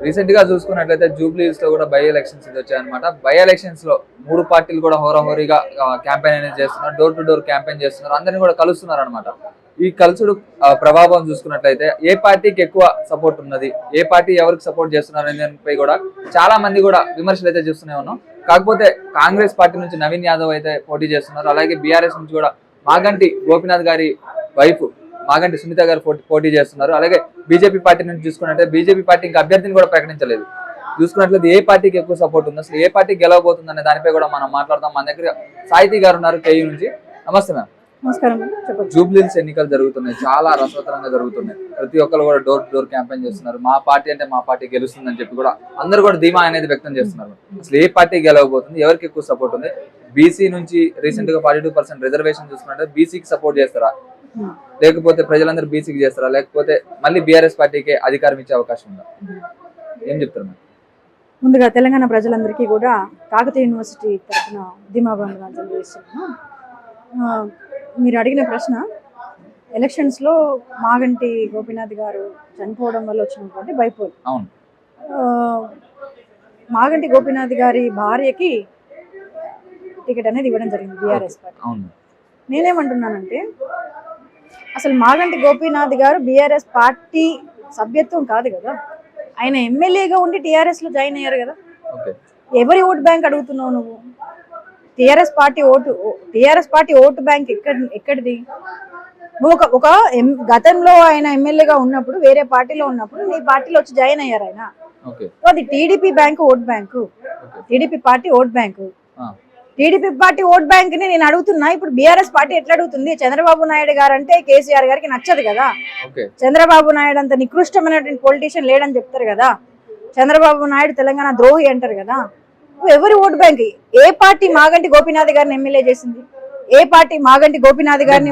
Recent గా చూసుకున్నట్లయితే Jubilee hills లో కూడా బై ఎలక్షన్స్ వచ్చాయన్నమాట. బై ఎలక్షన్స్ లో 3 పార్టీలు కూడా హోరాహోరీగా క్యాంపెయిన్ అనేది చేస్తున్నారు, డోర్ టు డోర్ క్యాంపెయిన్ చేస్తున్నారు, అందరినీ కూడా కలుస్తున్నారు అనమాట. ఈ కలుసుడు ప్రభావం చూసుకున్నట్లయితే ఏ పార్టీకి ఎక్కువ సపోర్ట్ ఉన్నది, ఏ పార్టీ ఎవరికి సపోర్ట్ చేస్తున్నారు అనే దానిపై కూడా చాలా మంది కూడా విమర్శలు అయితే చూస్తూనే ఉన్నాం. కాకపోతే కాంగ్రెస్ పార్టీ నుంచి నవీన్ యాదవ్ అయితే పోటీ చేస్తున్నారు, అలాగే బీఆర్ఎస్ నుంచి కూడా మాగంటి గోపీనాథ్ గారి వైఫ్ మాగంటి సునీత గారు పోటీ చేస్తున్నారు. అలాగే బీజేపీ పార్టీ నుంచి చూసుకున్నట్లయితే బీజేపీ పార్టీ ఇంకా అభ్యర్థిని కూడా ప్రకటించలేదు. చూసుకున్నట్లయితే ఏ పార్టీకి ఎక్కువ సపోర్ట్ ఉంది, అసలు ఏ పార్టీ గెలవబోతుంది అనే దానిపై కూడా మనం మాట్లాడదాం. మన దగ్గర సాహితీ గారు ఉన్నారు కేయూ నుంచి. నమస్తే మ్యామ్. నమస్కారం. జూబ్లీ హిల్స్ ఎన్నికలు జరుగుతున్నాయి, చాలా రసవత్తరంగా జరుగుతున్నాయి. ప్రతి ఒక్కరు కూడా డోర్ టు డోర్ క్యాంపెయిన్ చేస్తున్నారు. మా పార్టీ అంటే మా పార్టీ గెలుస్తుందని చెప్పి కూడా అందరూ కూడా ధీమా అనేది వ్యక్తం చేస్తున్నారు. అసలు ఏ పార్టీ గెలవబోతుంది, ఎవరికి ఎక్కువ సపోర్ట్ ఉంది? బీసీ నుంచి రీసెంట్ గా 42% రిజర్వేషన్ చూసుకుంటే బీసీకి సపోర్ట్ చేస్తారా, లేకపోతే ప్రజలందరూ బీసీకి చేస్తారా, లేకపోతే మళ్ళీ బీఆర్ఎస్ పార్టీకి అధికారం ఇచ్చే అవకాశం ఉందా? ఏం చెప్తారు? ముందుగా తెలంగాణ ప్రజలందరికీ కూడా కాకతీయ యూనివర్సిటీ తరఫున ధీమాబంధనాలు చేస్తున్నాను. మీరు అడిగిన ప్రశ్న, ఎలక్షన్స్లో మాగంటి గోపీనాథ్ గారు చనిపోవడం వల్ల వచ్చినటువంటి బైపోల్. అవును. మాగంటి గోపీనాథ్ గారి భార్యకి టికెట్ అనేది ఇవ్వడం జరిగింది బీఆర్ఎస్ పార్టీ. అవును. నేనేమంటున్నానంటే, అసలు మాగంటి గోపీనాథ్ గారు బీఆర్ఎస్ పార్టీ సభ్యత్వం కాదు కదా, ఆయన ఎమ్మెల్యేగా ఉండి టీఆర్ఎస్లో జాయిన్ అయ్యారు కదా. ఎవరి ఓటు బ్యాంక్ అడుగుతున్నావు నువ్వు? టీఆర్ఎస్ పార్టీ ఓటు బ్యాంక్ ఎక్కడిది? నువ్వు ఒక గతంలో ఆయన ఎమ్మెల్యేగా ఉన్నప్పుడు, వేరే పార్టీలో ఉన్నప్పుడు నీ పార్టీలో వచ్చి జాయిన్ అయ్యారు ఆయన. అది TDP bank, vote bank, TDP party vote bank. TDP party vote bank ని నేను అడుగుతున్నా. ఇప్పుడు బీఆర్ఎస్ పార్టీ ఎట్లా అడుగుతుంది? చంద్రబాబు నాయుడు గారు అంటే కేసీఆర్ గారికి నచ్చదు కదా. చంద్రబాబు నాయుడు అంత నికృష్టమైనటువంటి పొలిటీషియన్ లేడని చెప్తారు కదా. చంద్రబాబు నాయుడు తెలంగాణ ద్రోహి అంటారు కదా. ఎవరి ఓట్ బ్యాంక్? ఏ పార్టీ మాగంటి గోపీనాథ్ గారిని ఎమ్మెల్యే చేసింది? ఏ పార్టీ మాగంటి గోపీనాథ్ గారిని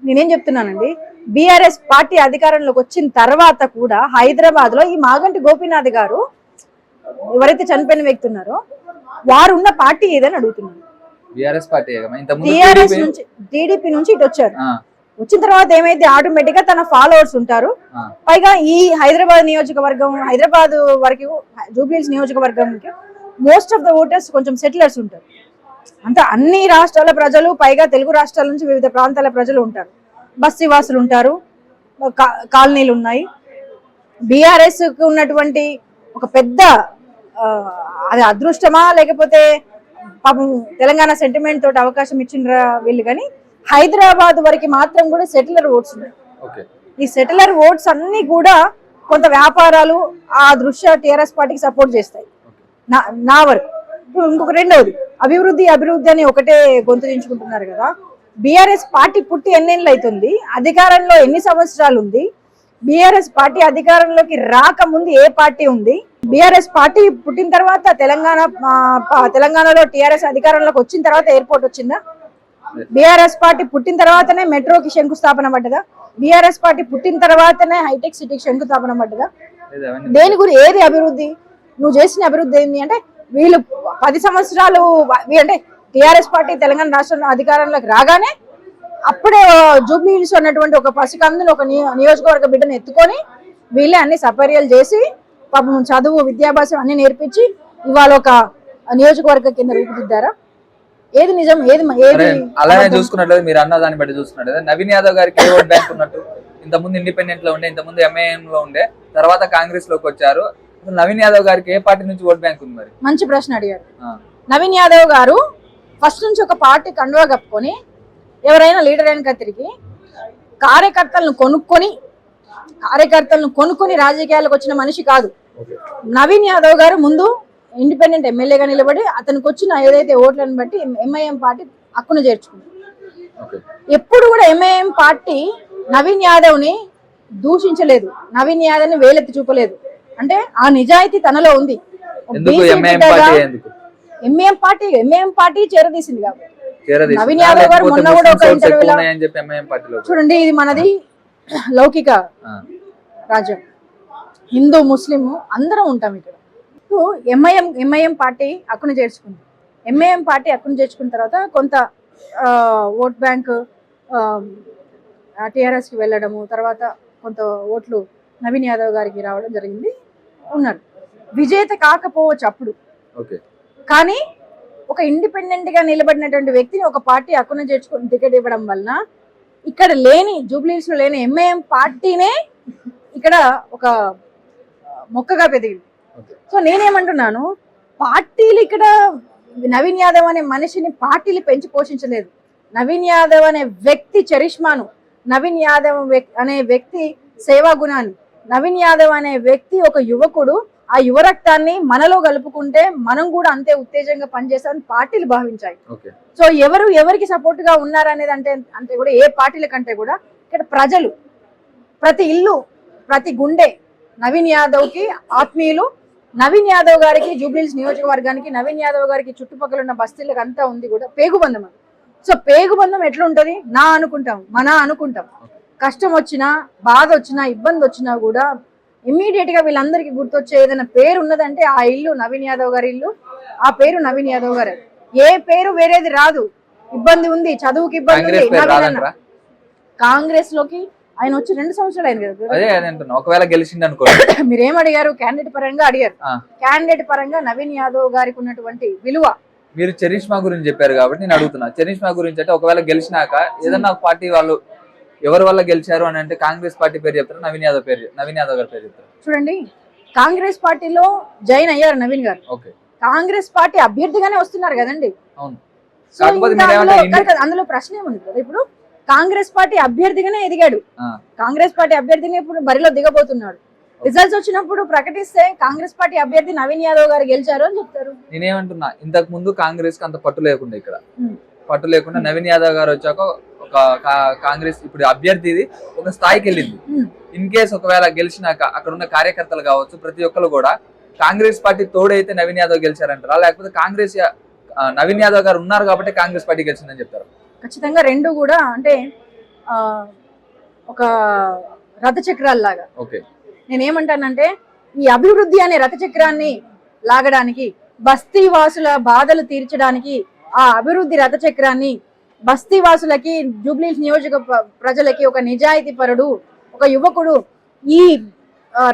నేనేం చెప్తున్నానండి, బీఆర్ఎస్ పార్టీ అధికారంలోకి వచ్చిన తర్వాత కూడా హైదరాబాద్ లో ఈ మాగంటి గోపీనాథ్ గారు ఎవరైతే చనిపోయిన వ్యక్తి ఉన్నారో వారు ఉన్న పార్టీ ఏదని అడుగుతున్నారు. టీఆర్ఎస్ నుంచి, టీడీపీ నుంచి ఇటు వచ్చారు. వచ్చిన తర్వాత ఏమైతే ఆటోమేటిక్ గా తన ఫాలోవర్స్ ఉంటారు. పైగా ఈ హైదరాబాద్ నియోజకవర్గం, హైదరాబాద్ వరకు Jubilee Hills నియోజకవర్గంకి most of the voters కొంచెం సెటిలర్స్ ఉంటారు. అంతా అన్ని రాష్ట్రాల ప్రజలు, పైగా తెలుగు రాష్ట్రాల నుంచి వివిధ ప్రాంతాల ప్రజలు ఉంటారు. బస్తీవాసులు ఉంటారు, కాలనీలు ఉన్నాయి. బీఆర్ఎస్ కు ఉన్నటువంటి ఒక పెద్ద అది అదృష్టమా లేకపోతే పాపం తెలంగాణ సెంటిమెంట్ తోటి అవకాశం ఇచ్చిండ్రా వీళ్ళు, కానీ హైదరాబాద్ వరకు మాత్రం కూడా సెటిలర్ ఓట్స్ ఉన్నాయి. ఈ సెటిలర్ ఓట్స్ అన్ని కూడా కొంత వ్యాపారాలు ఆ దృష్ట్యా టీఆర్ఎస్ పార్టీకి సపోర్ట్ చేస్తాయి నా వరకు. ఇంకొక రెండవది, అభివృద్ధి అని ఒకటే గొంతు దించుకుంటున్నారు కదా. బీఆర్ఎస్ పార్టీ పుట్టి ఎన్నేళ్ళు అవుతుంది, అధికారంలో ఎన్ని సంవత్సరాలు ఉంది? బీఆర్ఎస్ పార్టీ అధికారంలోకి రాకముందు ఏ పార్టీ ఉంది? బీఆర్ఎస్ పార్టీ పుట్టిన తర్వాత తెలంగాణలో టీఆర్ఎస్ అధికారంలోకి వచ్చిన తర్వాత ఎయిర్పోర్ట్ వచ్చిందా? బీఆర్ఎస్ పార్టీ పుట్టిన తర్వాతనే మెట్రోకి శంకుస్థాపన పడ్డదా? బీఆర్ఎస్ పార్టీ పుట్టిన తర్వాతనే హైటెక్ సిటీకి శంకుస్థాపన పడ్డదా? దేని గురించి? ఏది అభివృద్ధి? నువ్వు చేసిన అభివృద్ధి ఏంటి అంటే, వీళ్ళు 10 సంవత్సరాలు అంటే టీఆర్ఎస్ పార్టీ తెలంగాణ రాష్ట్రంలో అధికారంలోకి రాగానే అప్పుడే జూబ్లీ హిల్స్ ఉన్నటువంటి ఒక పసికందుని, ఒక నియోజకవర్గ బిడ్డను ఎత్తుకొని వీళ్ళే అన్ని సపర్యలు చేసి పాపం చదువు, విద్యాభ్యాసం అన్ని నేర్పించి ఇవాళ ఒక నియోజకవర్గ కింద రూపుదిద్దారా? ఏది నిజం, ఏది? అలానే చూసుకున్నట్లయితే మీరు అన్న దాన్ని బట్టి చూసుకున్నట్లయితే నవీన్ యాదవ్ గారికి ఏ ఓట్ బ్యాంక్ ఉన్నట్టు? ఇంతకుముందు ఇండిపెండెంట్ లో ఉండే, ఇంతకుముందు ఎంఐఎం లో ఉండే, తర్వాత కాంగ్రెస్ లోకి వచ్చారు. నవీన్ యాదవ్ గారికి ఏ పార్టీ నుంచి ఓట్ బ్యాంక్ ఉంది? మరి మంచి ప్రశ్న అడిగారు. నవీన్ యాదవ్ గారు ఫస్ట్ నుంచి ఒక పార్టీ కండువా కప్పుకొని ఎవరైనా లీడర్ వెనక తిరిగి కార్యకర్తలను కొనుక్కొని రాజకీయాలకు వచ్చిన మనిషి కాదు. నవీన్ యాదవ్ గారు ముందు ఇండిపెండెంట్ ఎమ్మెల్యేగా నిలబడి అతనికి వచ్చిన ఏదైతే ఓట్లను బట్టి ఎంఐఎం పార్టీ హక్కును చేర్చుకుంది. ఎప్పుడు కూడా ఎంఐఎం పార్టీ నవీన్ యాదవ్ ని దూషించలేదు, నవీన్ యాదవ్ ని వేలెత్తి చూపలేదు. అంటే ఆ నిజాయితీ తనలో ఉంది. ఎంఐఎం పార్టీ చేరదీసింది కాబట్టి నవీన్ యాదవ్ గారు మొన్న కూడా ఒక ఇంటర్వ్యూలో చూడండి, ఇది మనది లౌకిక రాజ్యం, హిందూ ముస్లిం అందరం ఉంటాం ఇక్కడ. ఎంఐఎం పార్టీ హక్కును చేర్చుకుంది. ఎంఐఎం పార్టీ హక్కును చేర్చుకున్న తర్వాత కొంత ఓట్ బ్యాంక్ టీఆర్ఎస్కి వెళ్ళడము, తర్వాత కొంత ఓట్లు నవీన్ యాదవ్ గారికి రావడం జరిగింది, ఉన్నారు. విజేత కాకపోవచ్చు అప్పుడు, ఓకే, కానీ ఒక ఇండిపెండెంట్ గా నిలబడినటువంటి వ్యక్తిని ఒక పార్టీ హక్కున చేర్చుకొని టికెట్ ఇవ్వడం వలన ఇక్కడ లేని జూబ్లీహిల్స్ లో లేని ఎంఐఎం పార్టీనే ఇక్కడ ఒక మొక్కగా పెరిగింది. సో నేనేమంటున్నాను, పార్టీలు ఇక్కడ నవీన్ యాదవ్ అనే మనిషిని పార్టీలు పెంచి పోషించలేదు. నవీన్ యాదవ్ అనే వ్యక్తి చరిష్మాను, నవీన్ యాదవ్ అనే వ్యక్తి సేవా గుణాన్ని, నవీన్ యాదవ్ అనే వ్యక్తి ఒక యువకుడు, ఆ యువ రక్తాన్ని మనలో కలుపుకుంటే మనం కూడా అంతే ఉత్తేజంగా పనిచేస్తామని పార్టీలు భావించాయి. సో ఎవరికి సపోర్ట్ గా ఉన్నారనేది అంటే కూడా ఏ పార్టీల కంటే కూడా ఇక్కడ ప్రజలు, ప్రతి ఇల్లు, ప్రతి గుండె నవీన్ యాదవ్ కి ఆత్మీయులు. నవీన్ యాదవ్ గారికి జూబ్లీహిల్స్ నియోజకవర్గానికి, నవీన్ యాదవ్ గారికి చుట్టుపక్కల ఉన్న బస్తీలకు అంతా ఉంది కూడా పేగుబంధం. సో పేగుబంధం ఎట్లుంటది, మన అనుకుంటాం. కష్టం వచ్చినా, బాధ వచ్చినా, ఇబ్బంది వచ్చినా కూడా ఇమ్మీడియట్ గా వీళ్ళందరికీ గుర్తొచ్చే ఏదైనా పేరు ఉన్నదంటే ఆ ఇల్లు నవీన్ యాదవ్ గారి ఇల్లు, ఆ పేరు నవీన్ యాదవ్ గారు. ఏ పేరు వేరేది రాదు. ఇబ్బంది ఉంది, చదువుకి ఇబ్బంది ఉంది, కాంగ్రెస్ లోకి ఆయన వచ్చి 2 సంవత్సరాలు అయింది కదా. ఒకవేళ గెలిచింది అనుకో, మీరేం అడిగారు, క్యాండిడేట్ పరంగా అడిగారు. క్యాండిడేట్ పరంగా నవీన్ యాదవ్ గారికి ఉన్నటువంటి విలువ. మీరు చరిష్మా గురించి చెప్పారు కాబట్టి నేను అడుగుతున్నా, చరిష్మా గురించి అంటే ఒకవేళ గెలిచినాక ఏదన్నా పార్టీ వాళ్ళు ఎవరి వల్ల గెలిచారు అని అంటే కాంగ్రెస్ పార్టీ పేరు చెప్తారు, నవీన్ యాదవ్ గారి పేరు చెప్తారు. చూడండి, కాంగ్రెస్ పార్టీలో జాయిన్ అయ్యారు నవీన్ గారు. ఓకే, కాంగ్రెస్ పార్టీ అభ్యర్థిగానే వస్తున్నారు కదండి. అవును, అందులో ప్రశ్న ఏముంది కదా. ఇప్పుడు కాంగ్రెస్ పార్టీ అభ్యర్థిగానే ఎదిగాడు, కాంగ్రెస్ పార్టీ అభ్యర్థిగా ఇప్పుడు బరిలో దిగబోతున్నాడు. రిజల్ట్స్ వచ్చినప్పుడు ప్రకటిస్తే కాంగ్రెస్ పార్టీ అభ్యర్థి నవీన్ యాదవ్ గారు గెలిచారు అని చెప్తారు. నేనేమంటున్నా, ఇంతకు ముందు కాంగ్రెస్ కి అంత పట్టు లేకుండా, ఇక్కడ పట్టు లేకుండా నవీన్ యాదవ్ గారు వచ్చాక ఒక కాంగ్రెస్ ఇప్పుడు అభ్యర్థిది ఒక స్థాయికి వెళ్ళింది. ఇన్ కేసు ఒకవేళ గెలిచినాక అక్కడ ఉన్న కార్యకర్తలు కావచ్చు, ప్రతి ఒక్కరు కూడా కాంగ్రెస్ పార్టీ తోడైతే నవీన్ యాదవ్ గెలిచారంటారా, లేకపోతే కాంగ్రెస్ నవీన్ యాదవ్ గారు ఉన్నారు కాబట్టి కాంగ్రెస్ పార్టీ గెలిచిందని చెప్తారు? ఖచ్చితంగా రెండు కూడా అంటే ఒక రథచక్రాల్లాగా. ఓకే, నేనేమంటానంటే ఈ అభివృద్ధి అనే రథచక్రాన్ని లాగడానికి, బస్తీ వాసుల బాధలు తీర్చడానికి, ఆ అభివృద్ధి రథచక్రాన్ని బస్తీ వాసులకి, జూబ్లీహిల్స్ నియోజక ప్రజలకి ఒక నిజాయితీ పరుడు, ఒక యువకుడు ఈ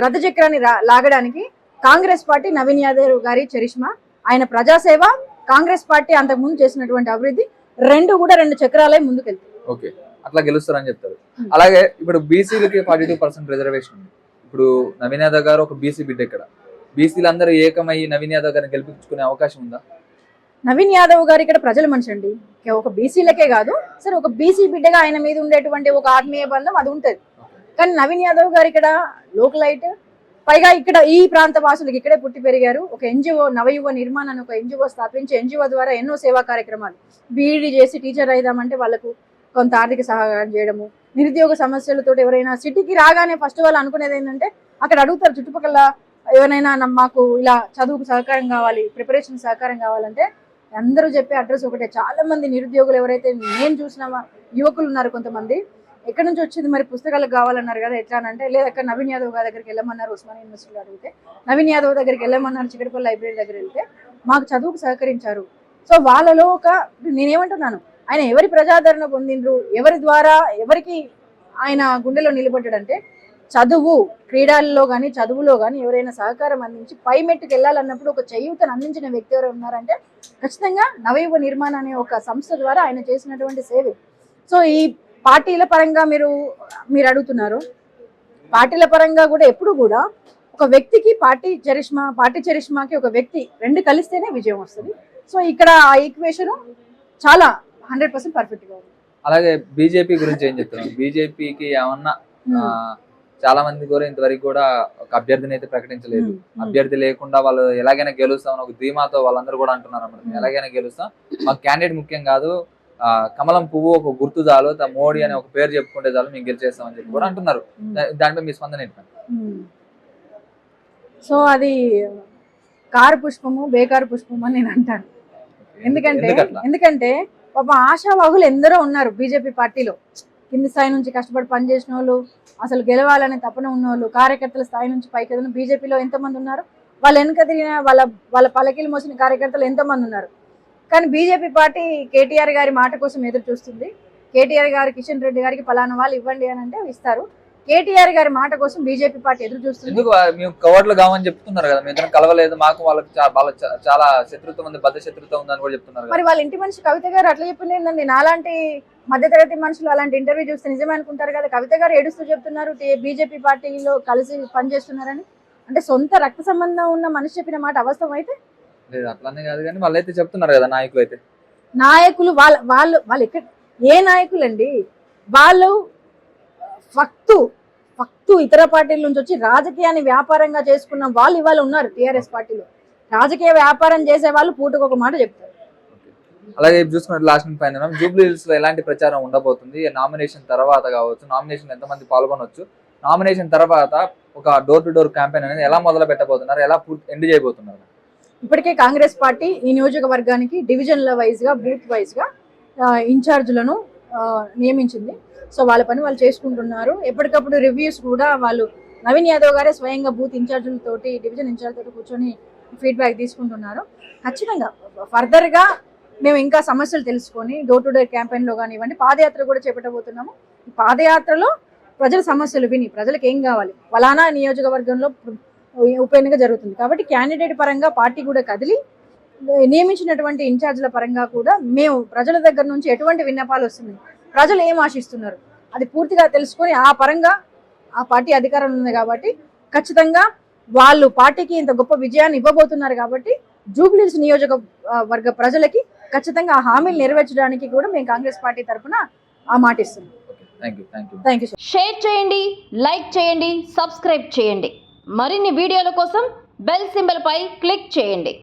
రథచక్రాన్ని లాగడానికి కాంగ్రెస్ పార్టీ నవీన్ యాదవ్ గారి చరిష్మా, ఆయన ప్రజాసేవ, కాంగ్రెస్ పార్టీ అంతకుముందు చేసినటువంటి అభివృద్ధి రెండు చక్రాలే ముందుకెళ్తాయి. ఓకే, అట్లా గెలుస్తారని చెప్తారు. అలాగే ఇప్పుడు బీసీలకి 42% రిజర్వేషన్ ఉంది. ఇప్పుడు నవీన్ యాదవ్ గారు ఒక బీసీ బిడ్డ, ఇక్కడ బీసీలు అందరూ ఏకమై నవీన్ యాదవ్ గారిని గెలిపించుకునే అవకాశం ఉందా? నవీన్ యాదవ్ గారు ఇక్కడ ప్రజల మనిషి అండి, ఒక బీసీలకే కాదు, సరే ఒక బీసీ బిడ్డగా ఆయన మీద ఉండేటువంటి ఒక ఆత్మీయ బంధం అది ఉంటది. కానీ నవీన్ యాదవ్ గారు ఇక్కడ లోకలైట్, పైగా ఇక్కడ ఈ ప్రాంత వాసులకి ఇక్కడే పుట్టి పెరిగారు. ఒక ఎన్జిఓ నవయువ నిర్మాణ్ అని ఒక ఎన్జిఓ స్థాపించి ఎన్జిఓ ద్వారా ఎన్నో సేవా కార్యక్రమాలు, బీఈడీ చేసి టీచర్ అయిదామంటే వాళ్ళకు కొంత ఆర్థిక సహాయం చేయడము, నిరుద్యోగ సమస్యలతో ఎవరైనా సిటీకి రాగానే ఫస్ట్ వాళ్ళు అనుకునేది ఏంటంటే అక్కడ అడుగుతారు చుట్టుపక్కల ఎవరైనా మాకు ఇలా చదువుకు సహకారం కావాలి, ప్రిపరేషన్ సహకారం కావాలంటే అందరూ చెప్పే అడ్రస్ ఒకటే. చాలా మంది నిరుద్యోగులు ఎవరైతే నేను చూసిన యువకులు ఉన్నారు, కొంతమంది ఎక్కడి నుంచి వచ్చింది మరి పుస్తకాలకు కావాలన్నారు కదా, ఎట్లా అంటే లేదు అక్కడ నవీన్ యాదవ్ గారి దగ్గరికి వెళ్ళమన్నారు, ఉస్మానియా యూనివర్సిటీలో అడిగితే నవీన్ యాదవ్ దగ్గరికి వెళ్ళమన్నారు, చిక్కడపల్లి లైబ్రరీ దగ్గర వెళ్తే మాకు చదువుకు సహకరించారు. సో వాళ్ళలో ఒక నేనేమంటున్నాను, ఆయన ఎవరి ప్రజాదరణ పొందిండ్రు, ఎవరి ద్వారా ఎవరికి ఆయన గుండెలో నిలబడ్డాడంటే చదువు, క్రీడల్లో కానీ చదువులో కానీ ఎవరైనా సహకారం అందించి పై మెట్టుకు వెళ్ళాలన్నప్పుడు ఒక చేయూతను అందించిన వ్యక్తి ఎవరు ఉన్నారంటే ఖచ్చితంగా నవయువ నిర్మాణ్ అనే ఒక సంస్థ ద్వారా ఆయన చేసినటువంటి సేవ. సో ఈ పార్టీల పరంగా మీరు అడుగుతున్నారు, పార్టీల పరంగా కూడా ఎప్పుడు కూడా ఒక వ్యక్తికి పార్టీ చరిష్మాకి ఒక వ్యక్తి రెండు కలిస్తేనే విజయం వస్తుంది. సో ఇక్కడ ఆ ఈక్వేషన్ చాలా 100% పర్ఫెక్ట్ గా ఉంది. అలాగే బీజేపీ గురించి ఏం చెప్తున్నారు? బీజేపీకి ఏమన్నా చాలా మంది కూడా ఇంతవరకు కూడా ఒక అభ్యర్థిని అయితే ప్రకటించలేదు. అభ్యర్థి లేకుండా వాళ్ళు ఎలాగైనా గెలుస్తామని ఒక ధీమాతో వాళ్ళందరూ కూడా అంటున్నారు అన్నమాట. ఎలాగైనా గెలుస్తాం, మాకు క్యాండిడేట్ ముఖ్యం కాదు, కమలం పువ్వు ఒక గుర్తు చాలు, మోడీ అనే ఒక పేరు చెప్పుకుంటే చాలు మేము గెలిచేస్తామని చెప్పి కూడా అంటున్నారు. దానిపై మీ స్పందన ఏంటి? సో అది కారు పుష్పము బేకారు పుష్పము అని నేను అంటాను. ఎందుకంటే పాప ఆశావాహులు ఎందరో ఉన్నారు బీజేపీ పార్టీలో. కింది స్థాయి నుంచి కష్టపడి పనిచేసిన వాళ్ళు, అసలు గెలవాలనే తపన ఉన్న వాళ్ళు, కార్యకర్తల స్థాయి నుంచి పైకి ఎదిగిన బీజేపీలో ఎంతమంది ఉన్నారు, వాళ్ళు వెనక తిరిగిన వాళ్ళ పలకీలు మోసిన కార్యకర్తలు ఎంతమంది ఉన్నారు. కానీ బీజేపీ పార్టీ కేటీఆర్ గారి మాట కోసం ఎదురు చూస్తుంది. కేటీఆర్ గారు కిషన్ రెడ్డి గారికి పలానా వాళ్ళు ఇవ్వండి అని అంటే ఇస్తారు. కేటీఆర్ గారి మాట కోసం బీజేపీ పార్టీ ఎదురు చూస్తుంది. ఎందుకు మేము కవర్లు కావని చెప్తున్నారు కదా, మీ ఇద్దరం కలవలేదు, మాకు వాళ్ళకి చాలా శత్రుత్వం ఉంది, బద్ద శత్రుత్వం ఉంది అని కూడా చెప్తున్నారు. మరి వాళ్ళ ఇంటి మనిషి కవిత గారు అట్లా చెప్పింది ఏంటండి? నాలాంటి మధ్యతరగతి మనుషులు అలాంటి ఇంటర్వ్యూ చూస్తే నిజమే అనుకుంటారు కదా. కవిత గారు ఏడుస్తూ చెప్తున్నారు బీజేపీ పార్టీలో కలిసి పనిచేస్తున్నారని. అంటే సొంత రక్త సంబంధం ఉన్న మనిషి చెప్పిన మాట అవాస్తవం అయితే లేదు, అట్లానే కాదు కానీ వాళ్ళు అయితే చెప్తున్నారు కదా, నాయకులు అయితే. నాయకులు వాళ్ళు ఎక్కడ ఏ నాయకులు అండి? వాళ్ళు ఫక్తు ఇతర పార్టీల నుంచి వచ్చి రాజకీయాన్ని వ్యాపారంగా చేసుకున్న వాళ్ళు ఇవాళ ఉన్నారు టీఆర్ఎస్ పార్టీలో. రాజకీయ వ్యాపారం చేసే వాళ్ళు పూటకు ఒక మాట చెప్తారు. అలాగే చూసుకున్నట్టు లాస్ట్ పైన జూబ్లీ హిల్స్ లో ఎలాంటి ప్రచారం ఉండబోతుంది, నామినేషన్ తర్వాత కావచ్చు, నామినేషన్ ఎంతమంది పాల్గొనవచ్చు, నామినేషన్ తర్వాత ఒక డోర్ టు డోర్ క్యాంపెయిన్ అనేది ఎలా మొదలు పెట్టబోతున్నారు, ఎలా ఎండ్ చేయబోతున్నారు? ఇప్పటికే కాంగ్రెస్ పార్టీ ఈ నియోజకవర్గానికి డివిజన్ల వైజ్ గా బూత్ వైజ్ గా ఇన్ఛార్జులను నియమించింది. సో వాళ్ళ పని వాళ్ళు చేసుకుంటున్నారు. ఎప్పటికప్పుడు రివ్యూస్ కూడా వాళ్ళు నవీన్ యాదవ్ గారే స్వయంగా బూత్ ఇన్ఛార్జులతోటి డివిజన్ ఇన్ఛార్జ్ తోటి కూర్చొని ఫీడ్బ్యాక్ తీసుకుంటున్నారు. ఖచ్చితంగా ఫర్దర్ గా మేము ఇంకా సమస్యలు తెలుసుకొని డోర్ టు డోర్ క్యాంపెయిన్ లో కానివ్వండి, పాదయాత్ర కూడా చేపట్టబోతున్నాము. ఈ పాదయాత్రలో ప్రజల సమస్యలు విని ప్రజలకు ఏం కావాలి, ఫలానా నియోజకవర్గంలో ఉప ఎన్నిక జరుగుతుంది కాబట్టి క్యాండిడేట్ పరంగా పార్టీ కూడా కదిలి నియమించినటువంటి ఇన్ఛార్జ్ల పరంగా కూడా మేము ప్రజల దగ్గర నుంచి ఎటువంటి విన్నపాలు వస్తున్నాయి, ప్రజలు ఏం ఆశిస్తున్నారు అది పూర్తిగా తెలుసుకొని ఆ పరంగా ఆ పార్టీ అధికారంలో ఉంది కాబట్టి ఖచ్చితంగా వాళ్ళు పార్టీకి ఇంత గొప్ప విజయాన్ని ఇవ్వబోతున్నారు కాబట్టి జూబ్లీహిల్స్ నియోజకవర్గ ప్రజలకి ఖచ్చితంగా ఆ హామీలు నెరవేర్చడానికి కూడా మేము కాంగ్రెస్ పార్టీ తరఫున ఆ మాట ఇస్తున్నాం. Thank you. షేర్ చేయండి, లైక్ చేయండి, సబ్స్క్రైబ్ చేయండి. మరిన్ని వీడియోల కోసం బెల్ సింబల్ పై క్లిక్ చేయండి.